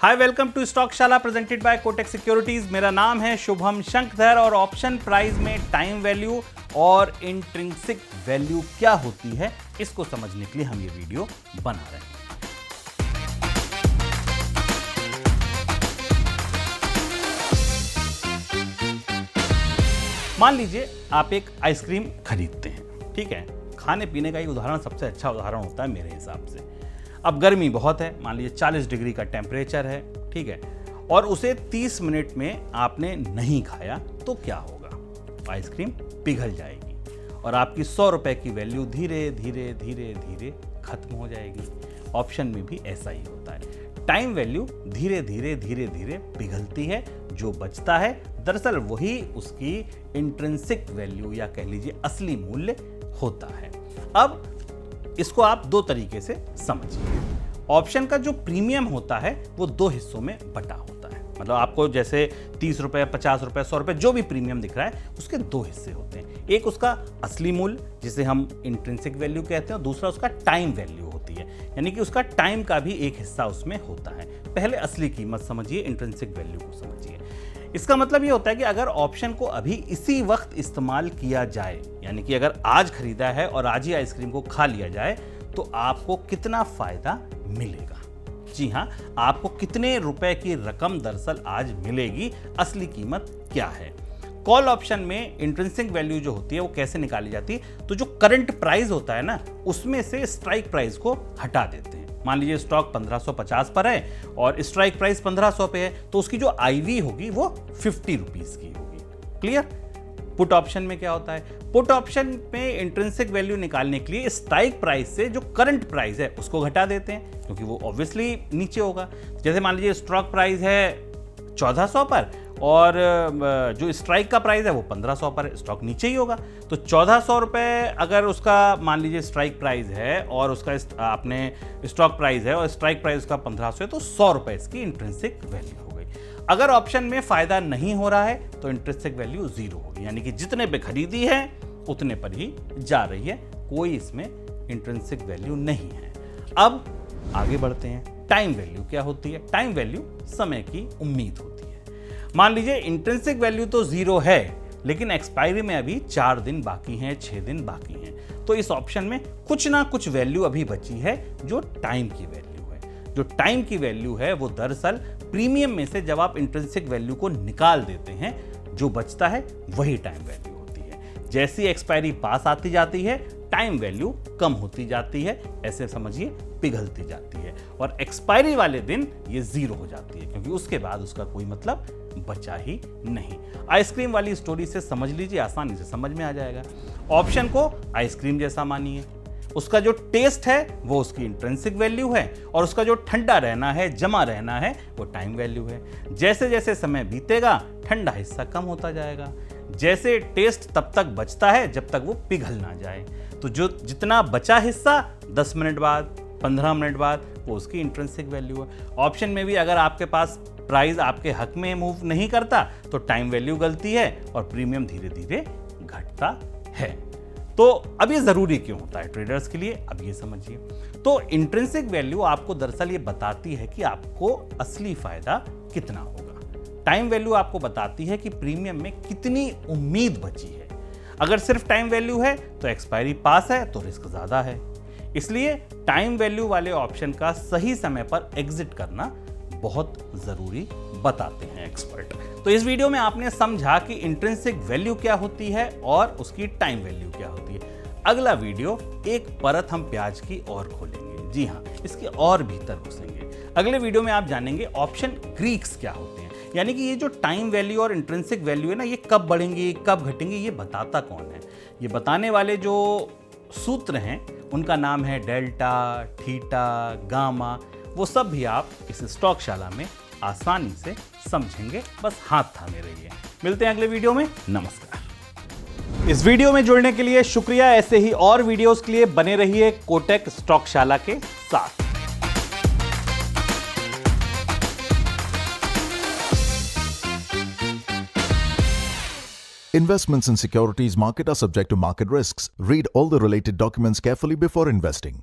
Hi, welcome to Stockshaala presented by Kotak securities. मेरा नाम है शुभम शंकधर और ऑप्शन प्राइस में टाइम वैल्यू और इंट्रिंसिक वैल्यू क्या होती है, इसको समझने के लिए हम ये वीडियो बना रहे हैं। मान लीजिए आप एक आइसक्रीम खरीदते हैं, ठीक है। खाने पीने का ही उदाहरण सबसे अच्छा उदाहरण होता है मेरे हिसाब से। अब गर्मी बहुत है, मान लीजिए 40 डिग्री का टेम्परेचर है, ठीक है, और उसे 30 मिनट में आपने नहीं खाया तो क्या होगा? आइसक्रीम पिघल जाएगी और आपकी 100 रुपए की वैल्यू धीरे धीरे धीरे धीरे खत्म हो जाएगी। ऑप्शन में भी ऐसा ही होता है। टाइम वैल्यू धीरे धीरे धीरे धीरे पिघलती है, जो बचता है दरअसल वही उसकी इंट्रिंसिक वैल्यू या कह लीजिए असली मूल्य होता है। अब इसको आप दो तरीके से समझिए। ऑप्शन का जो प्रीमियम होता है वो दो हिस्सों में बटा होता है। मतलब आपको जैसे 30 रुपए, 50 रुपए, 100 रुपए जो भी प्रीमियम दिख रहा है उसके दो हिस्से होते हैं। एक उसका असली मूल्य जिसे हम इंट्रिंसिक वैल्यू कहते हैं और दूसरा उसका टाइम वैल्यू होती है, यानी कि उसका टाइम का भी एक हिस्सा उसमें होता है। पहले असली कीमत समझिए, इंट्रिंसिक वैल्यू को समझिए। इसका मतलब ये होता है कि अगर ऑप्शन को अभी इसी वक्त इस्तेमाल किया जाए, यानी कि अगर आज खरीदा है और आज ही आइसक्रीम को खा लिया जाए तो आपको कितना फायदा मिलेगा। जी हाँ, आपको कितने रुपए की रकम दरअसल आज मिलेगी, असली कीमत क्या है। कॉल ऑप्शन में इंट्रिंसिक वैल्यू जो होती है वो कैसे निकाली जाती है? तो जो करंट प्राइस होता है ना, उसमें से स्ट्राइक प्राइस को हटा देते हैं। मान लीजिए स्टॉक 1550 पर है और स्ट्राइक प्राइस 1500 पे है, तो उसकी जो आईवी होगी वो 50 रुपीज की होगी। क्लियर? पुट ऑप्शन में क्या होता है? पुट ऑप्शन में इंट्रिंसिक वैल्यू निकालने के लिए स्ट्राइक प्राइस से जो करंट प्राइस है उसको घटा देते हैं, क्योंकि वो ऑब्वियसली नीचे होगा। जैसे मान लीजिए स्टॉक प्राइस है 1400 पर और जो स्ट्राइक का प्राइस है वो 1500 पर है, स्टॉक नीचे ही होगा। तो 1400 रुपए अगर उसका मान लीजिए स्ट्राइक प्राइस है और उसका आपने स्टॉक प्राइस है और स्ट्राइक प्राइस उसका 1500 है, तो 100 रुपए इसकी इंट्रिंसिक वैल्यू हो गई। अगर ऑप्शन में फायदा नहीं हो रहा है तो इंट्रिंसिक वैल्यू 0 होगी, यानी कि जितने पे खरीदी है उतने पर ही जा रही है, कोई इसमें इंट्रिंसिक वैल्यू नहीं है। अब आगे बढ़ते हैं। टाइम वैल्यू क्या होती है? टाइम वैल्यू समय की उम्मीद होती है। मान लीजिए इंट्रिंसिक वैल्यू तो 0 है, लेकिन एक्सपायरी में अभी 4 दिन बाकी हैं, 6 दिन बाकी हैं, तो इस ऑप्शन में कुछ ना कुछ वैल्यू अभी बची है जो टाइम की वैल्यू है। जो टाइम की वैल्यू है वो दरअसल प्रीमियम में से जब आप इंट्रिंसिक वैल्यू को निकाल देते हैं, जो बचता है वही टाइम वैल्यू होती है। जैसी एक्सपायरी पास आती जाती है, टाइम वैल्यू कम होती जाती है, ऐसे समझिए पिघलती जाती है, और एक्सपायरी वाले दिन ये 0 हो जाती है, क्योंकि उसके बाद उसका कोई मतलब बचा ही नहीं। आइसक्रीम वाली स्टोरी से समझ लीजिए, आसानी से समझ में आ जाएगा। ऑप्शन को आइसक्रीम जैसा मानिए, उसका जो टेस्ट है वो उसकी इंट्रिंसिक वैल्यू है और उसका जो ठंडा रहना है, जमा रहना है, वो टाइम वैल्यू है। जैसे जैसे समय बीतेगा ठंडा हिस्सा कम होता जाएगा, जैसे टेस्ट तब तक बचता है जब तक वो पिघल ना जाए। तो जो जितना बचा हिस्सा 10 मिनट बाद, 15 मिनट बाद, वो उसकी इंट्रिंसिक वैल्यू है। ऑप्शन में भी अगर आपके पास प्राइस आपके हक में मूव नहीं करता तो टाइम वैल्यू गलती है और प्रीमियम धीरे धीरे घटता है। तो अब ये जरूरी क्यों होता है ट्रेडर्स के लिए, अब ये समझिए। तो इंट्रिंसिक वैल्यू आपको दरअसल ये बताती है कि आपको असली फायदा कितना होगा। टाइम वैल्यू आपको बताती है कि प्रीमियम में कितनी उम्मीद बची है। अगर सिर्फ टाइम वैल्यू है तो एक्सपायरी पास है तो रिस्क ज्यादा है, इसलिए टाइम वैल्यू वाले ऑप्शन का सही समय पर एग्जिट करना बहुत जरूरी बताते हैं एक्सपर्ट। तो इस वीडियो में आपने समझा कि इंट्रिंसिक वैल्यू क्या होती है और उसकी टाइम वैल्यू क्या होती है। अगला वीडियो एक परत हम प्याज की और खोलेंगे। जी हाँ, इसके और भीतर घुसेंगे। अगले वीडियो में आप जानेंगे ऑप्शन ग्रीक्स क्या होते हैं, यानी कि ये जो टाइम वैल्यू और इंट्रिंसिक वैल्यू है ना, ये कब बढ़ेंगी कब घटेंगी, ये बताता कौन है? ये बताने वाले जो सूत्र हैं उनका नाम है डेल्टा, थीटा, गामा। वो सब भी आप इस स्टॉकशाला में आसानी से समझेंगे, बस हाथ थामे रहिए। मिलते हैं अगले वीडियो में। नमस्कार। इस वीडियो में जुड़ने के लिए शुक्रिया। ऐसे ही और वीडियोस के लिए बने रहिए कोटक स्टॉकशाला के साथ। Investments in securities market are subject to market risks. Read all the related documents carefully before investing.